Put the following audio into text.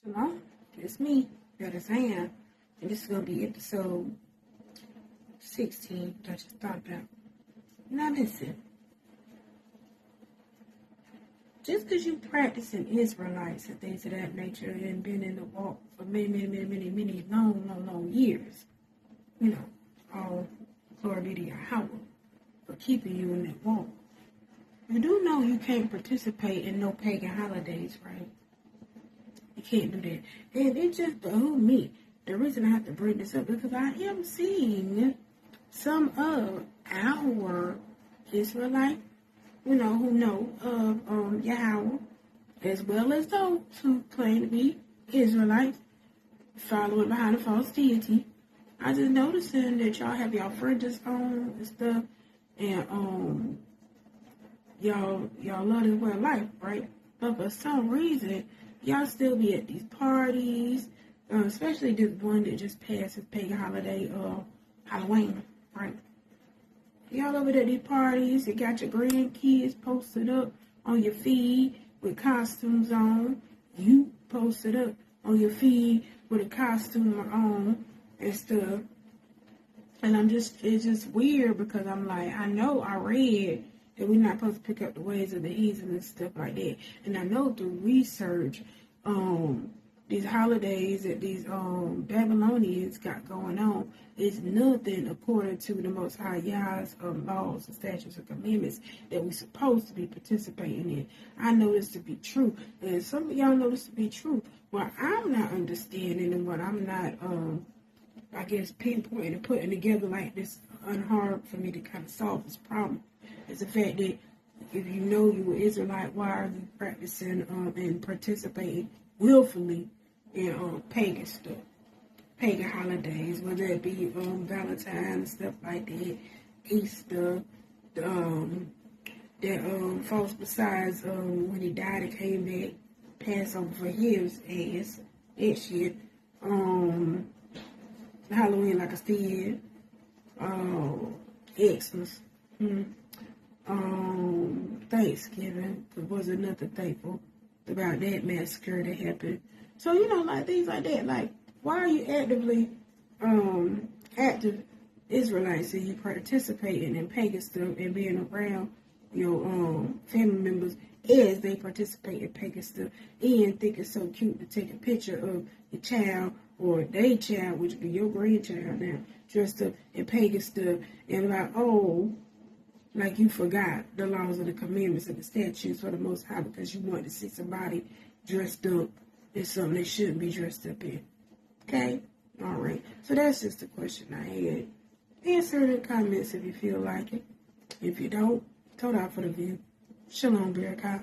Hello, it's me, Baht of Zion, and this is going to be episode 16 that I just thought about. Now listen, just because you practicing Israelites and things of that nature and been in the walk for many long years, all glory be to Yahweh for keeping you in that walk. You do know you can't participate in no pagan holidays, right? You can't do that. And it just behooves me. The reason I have to bring this up is because I am seeing some of our Israelites, who know of Yahweh, as well as those who claim to be Israelites, following behind a false deity. I just noticing that y'all have y'all fringes on and stuff, and y'all love this way of life, right? But for some reason, y'all still be at these parties, especially this one that just passed this pagan holiday, Halloween, right? Y'all over at these parties, you got your grandkids posted up on your feed with costumes on. You posted up on your feed with a costume on and stuff. And it's just weird because I'm like, I know I read that we're not supposed to pick up the ways of the heathens and stuff like that. And I know through research, these holidays that these Babylonians got going on is nothing according to the Most High Yah's laws and statutes and commandments that we're supposed to be participating in. I know this to be true, and some of y'all know this to be true. What I'm not understanding and what I'm not, I guess, pinpointing and putting together like this unhard for me to kind of solve this problem is the fact that if you know you were Israelite, why are you practicing and participating willfully in pagan stuff, pagan holidays, whether it be Valentine's and stuff like that, Easter, that false besides when he died and came back, Passover for his ass, that shit, Halloween like I said, Xmas, Thanksgiving, because wasn't nothing thankful about that massacre that happened. So, like things like that. Like, why are you active Israelites and you participating in pagan stuff and being around your family members as they participate in pagan stuff and think it's so cute to take a picture of your child or their child, which would be your grandchild now, dressed up in pagan stuff and like you forgot the laws and the commandments and the statutes for the Most High because you wanted to see somebody dressed up in something they shouldn't be dressed up in. Okay? All right. So that's just the question I had. Answer in the comments if you feel like it. If you don't, told out for the view. Shalom, Barakah.